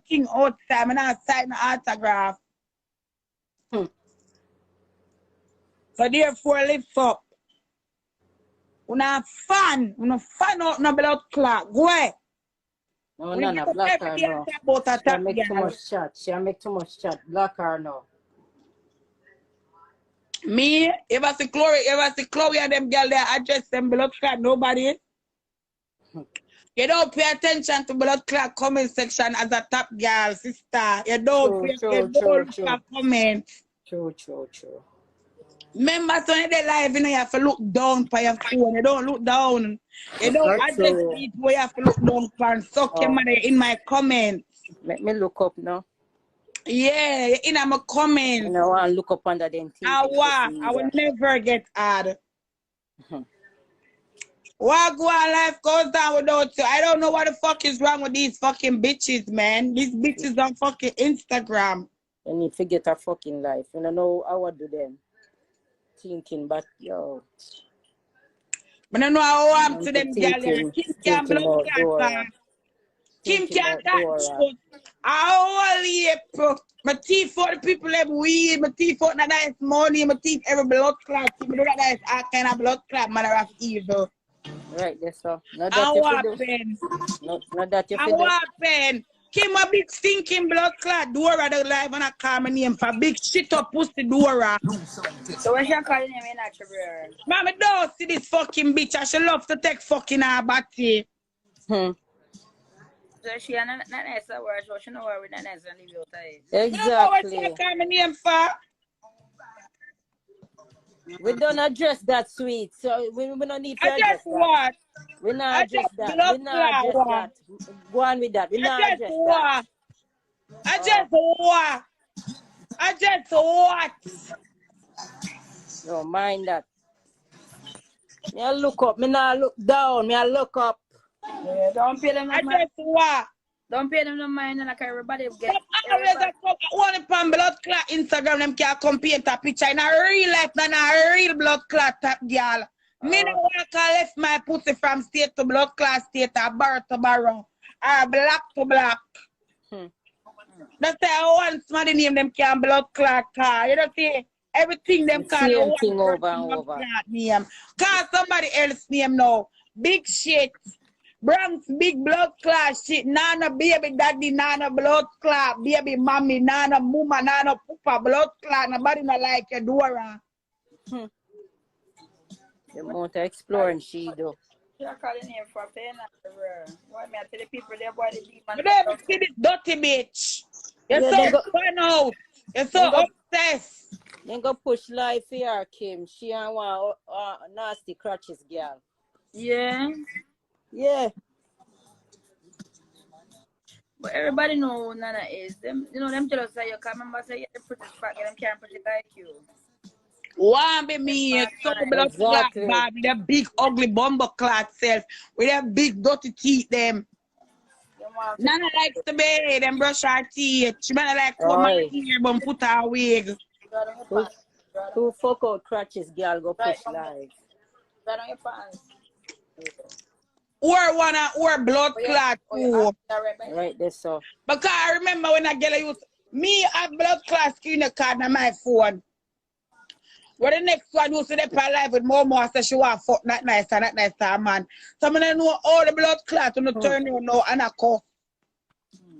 thing outside. I'm not signing autograph. So therefore, lift up. Una fan out no blood clot. Go ahead. No, no, black her no. She make too much chat. She make too much chat. Black her no. Me, if I see Chloe and them girl there, address them blood clot, nobody. You don't pay attention to blood clot comment section as a top girl, sister. You don't comment. True. Remember, when they live, you have to look down for your phone. You don't look down. You don't address people. You have to look down for and suck your money in my comments. Let me look up now. Yeah, in my comments. I want to look up under them things. I will never get hard. What go on life goes down without you? I don't know what the fuck is wrong with these fucking bitches, man. These bitches on fucking Instagram. They need to get a fucking life. You know how I do them. Thinking, but yo. I don't know how I'm to them, girl. Kim can't block that. Kim can't that. I only my teeth for the people have weed, my teeth for that nice money, my teeth every blood clot. You know that is all kind of blood clot, mother of evil. Right, that's so. Not that you feel. Kim a big stinking blood clot. Dora the live and I call my name for big shit up pussy Dora. So what you call your name in actual? Mama don't see this fucking bitch. I should love to take fucking her body. So she not nice word, so she know where we not nice and leave you outside. Exactly. You know what you call my name for? We don't address that, sweet. So we don't need to address what? We not address that. We not address that. Go on with that. We not address that. Address what? Address what? No, mind that. Me I look up. Me not look down. Me I look up. Yeah, don't pay them no mind. Address what? Don't pay them no mind and like everybody get. One upon blood clot Instagram, them can't compare to a picture in a real life, not a real blood clot top girl. Me no want to lift my pussy from state to blood clot state or bar to barrel or black to black. That's why one somebody name them can blood clot car. You know see everything them can same thing over and over. Name. Cause somebody else name now. Big shit. Bronx big blood clot shit. Nana baby daddy, nana blood clot, baby mommy, nana mama, nana papa blood clot. Nobody not like you, Dora. You want to explore and she do. You call the name for paying why me I tell the people they boy the demon. You never see this dirty bitch. You're so fun out. You're so obsessed. Then go push life here, Kim. She and one nasty crutches girl. Yeah. Yeah. But everybody know who Nana is. Them, you know, them jealous that you can't remember say you're the prettiest fat girl, them can't pretty like you. One be me, so blood clot bad with a big ugly bumble clot self, with a big dirty teeth them. Nana likes to be them brush her teeth. She better like come my ear but put her wig. Who fuck out crutches girl go push life. Right on your pants. Or blood clot too. Right there so. Because I remember when I get a use me have blood clot screen card on my phone. Well, the next one used to be alive with more so she want fuck not nice and not nice man. So I know all the blood clot on the turn you know and I call.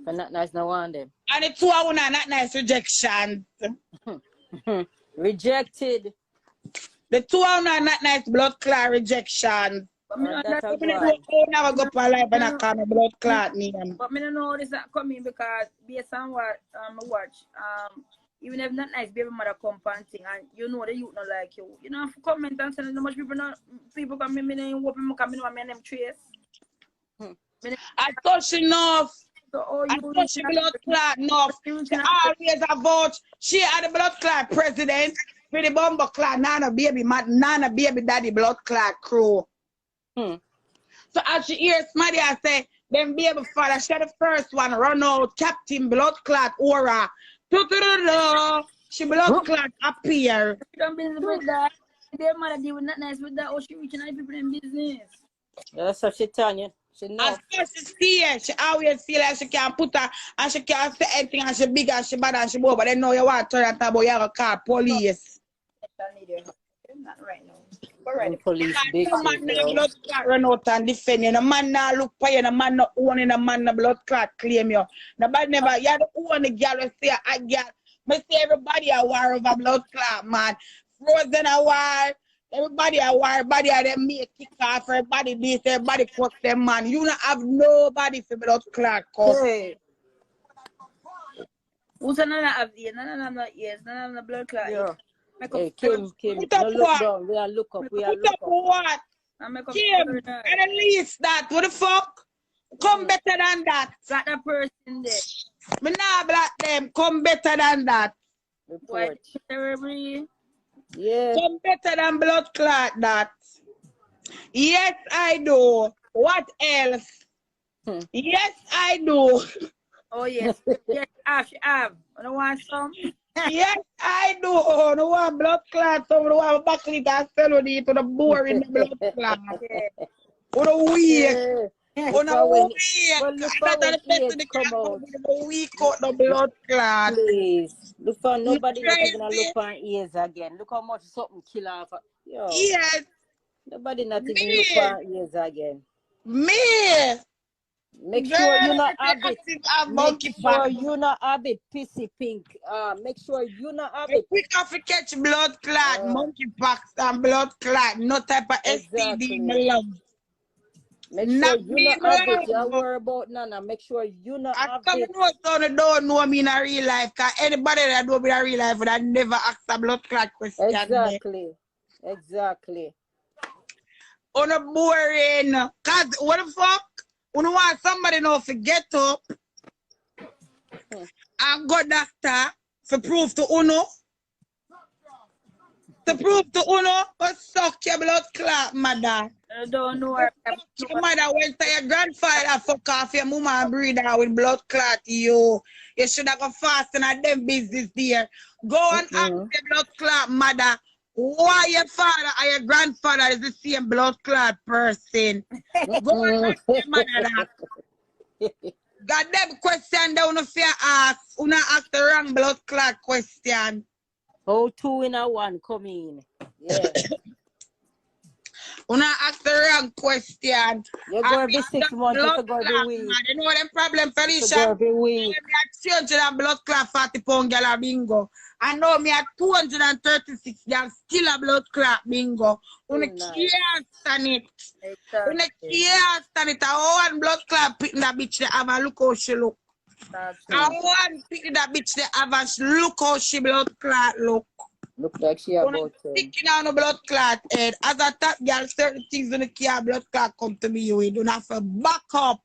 But not nice no one them. And the two are not nice rejection. Rejected. The two are not nice blood clot rejection. But me never go for life and I call me blood clot name. But me don't know this is coming because based on what I watch, even if not nice baby mother come panting and you know the youth not like you. You know, if you comment and say so much people come me name whooping me coming with my name trace. I thought she knows. So, I thought she blood clot enough. She always a vote. She had the blood clot president with the bumble clot Nana baby daddy blood clot crew. So as she hears somebody I say, then baby father, she the first one run out, Captain blood clot aura. She blood clot appear. Don't business with that. Their mother deal with not nice with that or she reaching out people in business. That's what she telling you. She know. As far as she see her, she always feel like she can put her, and she can't say anything, and she big, and she bad, and she bold, but then now you want to turn and talk about you have a car, police. Not right now. Police big No man now blood clot run out and defend you. No man now look for you. No man no own you. No man no blood clot claim you. Nobody never. You the only girl who say a girl. Me say everybody a war over blood clot, man. Frozen a war. Everybody a war. Everybody a them make kick off. Everybody this. Everybody fuck them, man. You don't have nobody for blood clot. Hey. Who's none of ears? None of them ears. None of them blood clot. Yeah. Hey, Kim, no look down. We are look up. We are Put look up up. what? Kim, and at least that. What the fuck? Come better than that. Got that person there. Me nah black them. Come better than that. Report. Terribly. Yeah. Come better than blood clot that. Yes, I do. What else? Yes, I do. Oh, yes. Yes, she have. I don't want some. Yes, I do. No one blood clot. So no one back it and sell it to the boring blood clot. Or the weak. Or the weak. That's the best of the come out. The weak out the blood clot. Please. Look for nobody not even gonna look for ears again. Look how much something kill off. Yo. Yes. Nobody not even look for ears again. Me. Make sure you not have it. Make sure you not have it, pissy pink. Make sure you not have it. Quick off to catch blood clot, monkeypox and blood clot, no type of STD in the lung. Make sure you not have it. You worry about Nana. Make sure you not have it. I don't know me in a real life, because anybody that don't be in a real life would have never asked a blood clot question. Exactly. Exactly. On a boring, because what the fuck? You want somebody now to get up and go doctor to prove to Uno. To prove to Uno, but suck your blood clot, mother. I don't know. Your mother went to your grandfather fuck off your mama and breed her with blood clot, you. You should have gone fast in them business there. Go and ask your blood clot, mother. Why your father and your grandfather is the same blood clot person? Go and ask your mother that. Got them question down if you ask. You not ask the wrong blood clot question. Oh, 2 in a 1 come in. Yeah. You not ask the wrong question. You're going to be 6 months. You're going to be weak. You know them problem, Felicia? You're going to be weak. I change that blood clot 40 pound girl a bingo. I know me at 236 girl still a blood clot bingo. You can't stand it. You can't stand it. I one blood clot picking that bitch that have a look how she look. I one picking that bitch that have a look how she blood clot look. Look like she about to. Sticking on the blood clot head. As a top girl, certain things in the car blood clot come to me with. You don't have to back up.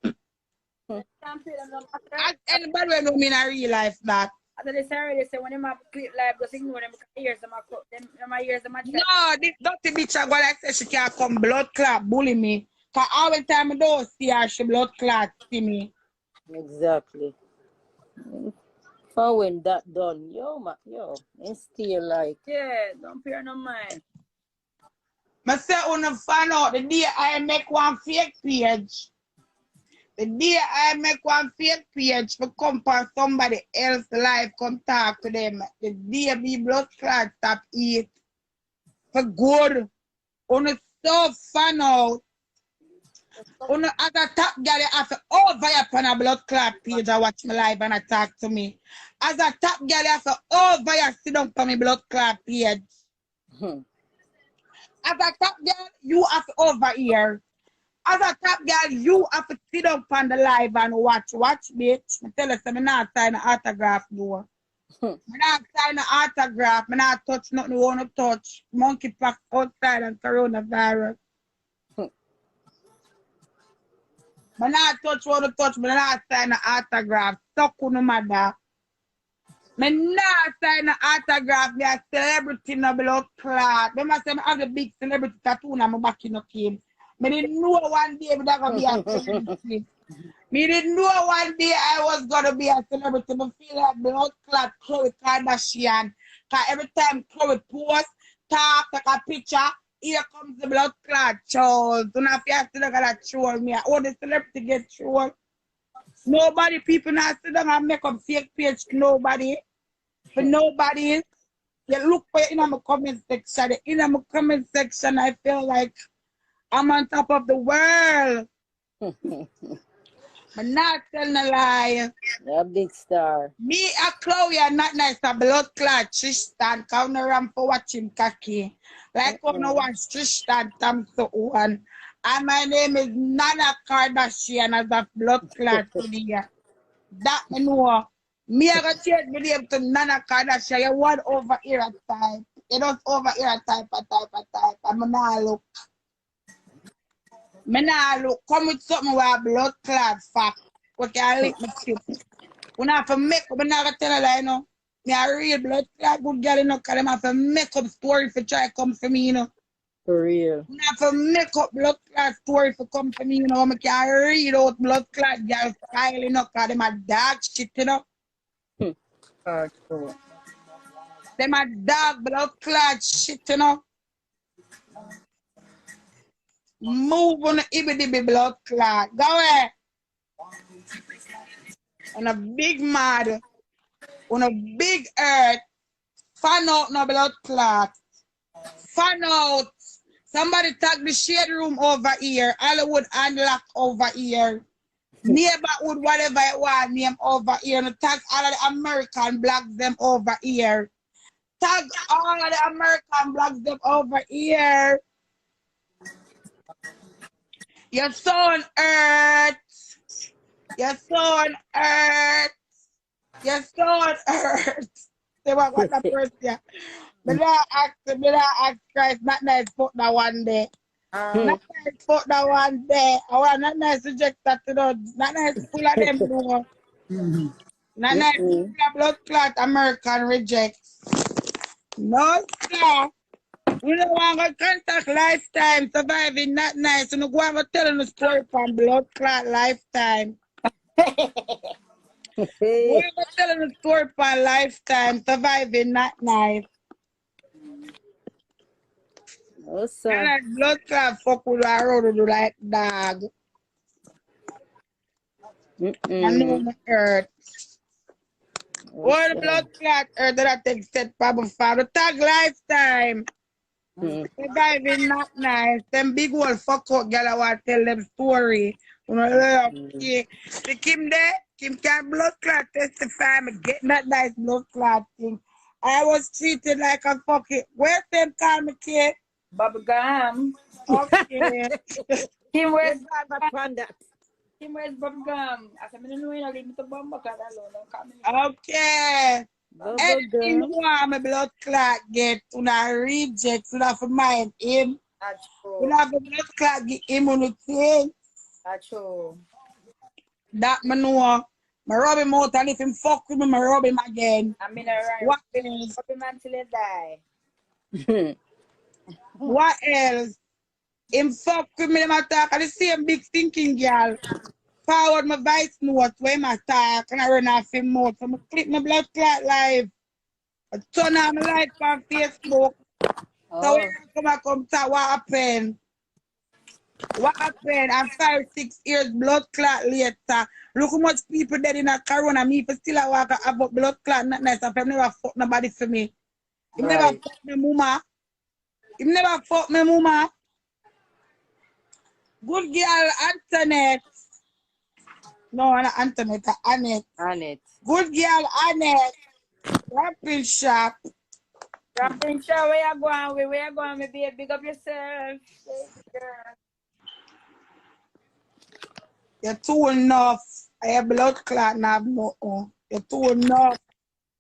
As anybody will know me in a real life that. After they say when them have clip live, just ignore them ears, them ears, them no, this dirty bitch I go like say she can't come blood clot bully me. Cause all the time I don't see her, she blood clot see me. Exactly. For when that done, yo, and still like. Yeah, don't pay no mind. I say wanna find out the day I make one fake page. The day I make one fake page for come for somebody else life, come talk to them. The day be blood clot stop eat. For good. Wanna so fun out. Wanna as a top girl you have to over upon a blood clot page and watch my live and talk to me. As a top girl you have to over you sit down for me blood clot page. As a top girl, you have to over here. As a top girl, you have to sit up on the live and watch. Watch, bitch. I tell you, I'm not signing an autograph, no. I'm not signing an autograph. I'm not touch nothing I want to touch. Monkeypox outside and coronavirus. I'm not touch what to touch. I'm not signing an autograph. Suck no matter. I'm not signing an autograph. I'm a celebrity in the blood clot. I say I have a big celebrity tattoo on my back in the game. I didn't know one day that I was going to be a celebrity. I didn't know one day I was going to be a celebrity. I feel like blood clot Khloe Kardashian. Because every time Khloe posts, talk, take a picture, here comes the blood clot, Charles. Do not have to look at that troll me. All the celebrity get troll. Nobody, people not sit down and make up fake page. Nobody. For nobody. You look for it in my comment section. In my comment section, I feel like I'm on top of the world. But not telling a lie. A big star. Me a Chloe and not nice a blood clot Tristan. Count around for watching Kaki. Like on watch Tristan Thompson one. And my name is Nana Kardashian as a blood clot today. That me know. Me I got change my name to Nana Kardashian. You want over here a type. You don't over here a type. I'm not look. Me nah look. Come with something with a blood clot fact. We can lick my tip. We not have to make up. We not gonna tell her that, you know. Me a real blood clot good girl, you know, because them have to make up story for try come for me, you know. For real. We not have to make up blood clot story for come for me, you know. I can read out blood clot girl style, you know, because them a dog shit, you know. True. Them a dog blood clot shit, you know. Move on the ibby blood clot. Go away. On a big mud. On a big earth. Fan out no blood clot. Fan out. Somebody tag the shade room over here. Hollywood unlock over here. Neighborhood, whatever you want, name over here. And tag all of the American blacks them over here. Tag all of the American blacks them over here. You're so on earth. You're so on earth. You're so on earth. They want what the first year. But I ask Christ, not nice put that one day. Not nice put that one day. I want not nice reject that to know. Not nice full of them know. Not nice full of blood clot American rejects. No, sir. We don't want to contact lifetime surviving not nice. We don't go and tell them the story from blood clot lifetime. We want to tell them the story from lifetime surviving not nice. Oh, sir. And like blood clot fuck with our road like dog. I know the earth. All the blood clot earth that I take set Papa Father. Tag lifetime. Surviving not nice. Them big old fuck out girl I want to tell them story. You know, okay. The Kim there, Kim can blood clot testify me get that nice blood clot thing. I was treated like a fucking where's them call me kid? Bubblegum. Okay. Kim where's Panda. Kim where's bubblegum? I said, I don't know when I leave me to bumble clot alone. Okay. Anything you want my blood clot get, una reject, una for mind him. That's true. Una for blood clot get him on the thing. That's true. That me know. I rub him out and if him fuck with me, I rub him again. I mean, I What else? rub him until he die. What else? Him fuck with me, them attack. And the same big thinking girl. Forward my voice note when him attack and I run off him mouth. So I click my blood clot live. I turn on my light on Facebook. So when I come to what happened? What happened? And 5-6 years blood clot later. Look how much people dead in a corona. Me for still I walk about blood clot not nice. I've never fuck nobody for me. He never fuck my mama. He never fuck my mama. Good girl Antoinette. No, not Antoinette, Annette. Annette. Good girl Annette. Rapping shop. Rapping shop, where you going with? Where you going with, babe? Big up yourself. Girl. You're too enough. I have blood clot now. No, you're too enough.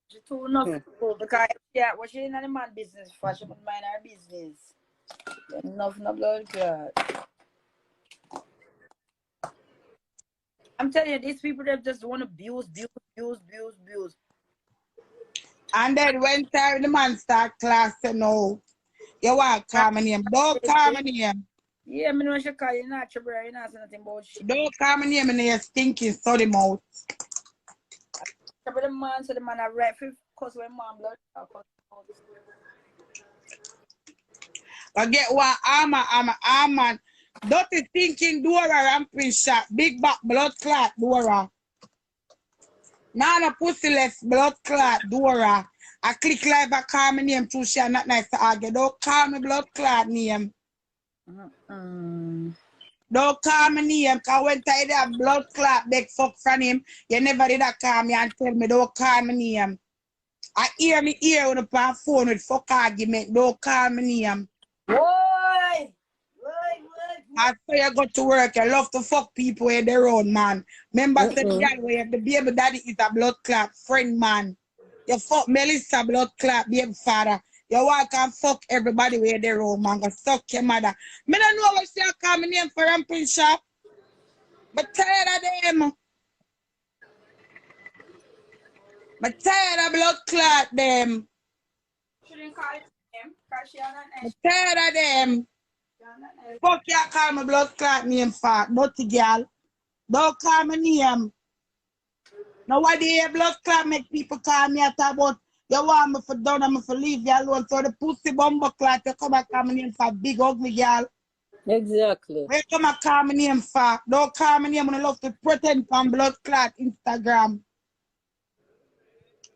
You're too enough. Because, yeah, what she in the man business for? She put mind her business. Enough no blood clot. I'm telling you, these people that just want to abuse. And then when time the man start class, you know, you want to call my name. Don't call my name. Yeah, I know she call you not your brother. You not say nothing about shit. Don't call my name in your stinking sorry mouth. But the man, so the man are right for because when mom blood. I get one armor. Dirty thinking Dora ramping shot. Big back blood clot Dora. Nana pussyless blood clot Dora. I click live I call my name too. She not nice to argue. Don't call me blood clot name. Don't call me name, because when I did a blood clot big fuck from him, you never did a call me and tell me don't call me name. I hear me ear on the phone with fuck argument, don't call me name. Boy! I say you go to work, you love to fuck people in their own, man. Remember, the guy where the baby daddy is a blood clot friend, man. You fuck Melissa blood clot baby father. You walk and fuck everybody with their own, man. Go suck your mother. Me don't know what she call me name for ramping shop. But tired of them. But tired of blood clot them. Shouldn't call it him, because she are not nice. But tired of them. Fuck you call me blood clot name for, dirty girl. Don't call me name. Now why do you blood clot make people call me at about you want me for done and me for leave you alone? So the pussy bumbo clot you come and call me name for big ugly girl. Exactly. Where come and call me name for? Don't call me name when I love to pretend from blood clot Instagram.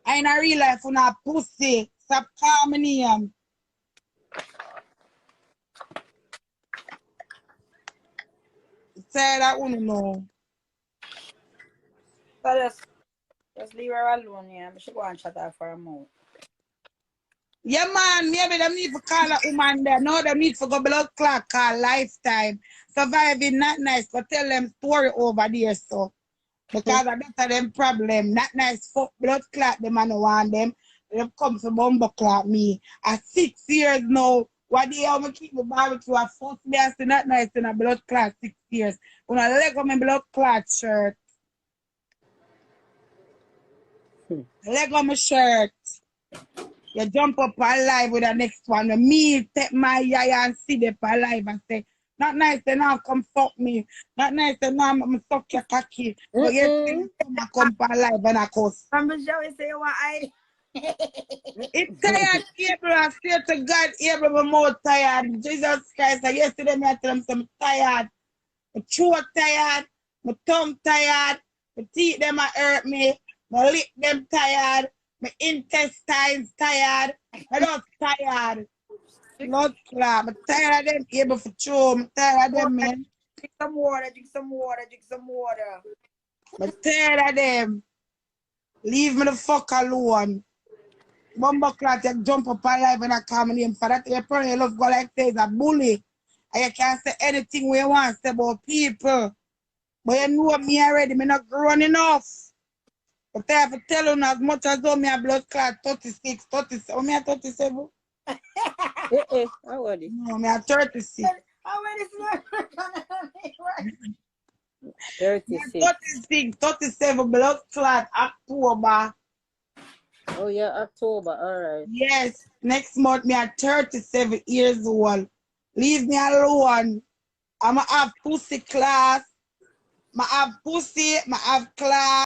I in a real life when I pussy. Stop call me name. Say that one know. So just leave her alone, yeah. I should go and chat her for a moment. Yeah, man, maybe them need to call a woman there. No, them need to go blood clot call lifetime. Surviving not nice, but tell them story over there, so. Because that's them problem. Not nice fuck blood clot them and want them. They come to bumbo clot me. At 6 years now, what day I'm keep the barbecue at first day I say not nice in a blood clot 6 years. When I leg on my blood clot shirt. Leg on my shirt. You jump up alive with the next one. When me take my yaya and see them alive and say, not nice, then now come fuck me. Not nice, then now I'm suck your cocky. But you come alive and I cuss. I'm sure we say what I. It's tired, April. I swear to God, April, I'm more tired. Jesus Christ, yesterday I tell them I'm tired. My throat tired, my tongue tired, my teeth them hurt me, my lip them tired, my intestines tired, I don't tired. Blood clot, I'm tired of them able for chew, I'm tired of them, man. Drink some water, drink some water, drink some water. I'm tired of them. Leave me the fuck alone. Bumbo clot, you jump up alive and I call my name for that. You probably love go like this, a bully. And you can't say anything we want to say about people. But you know me already, me not grown enough. But I have to tell you as much as though me a blood clot 36, 37. Oh, me a 37? How old is No, me a 36. How many is 36. 36, 37 blood clot October. Oh yeah, October, alright. Yes, next month me at 37 years old. Leave me alone. I'ma have pussy class. I have pussy, I have class.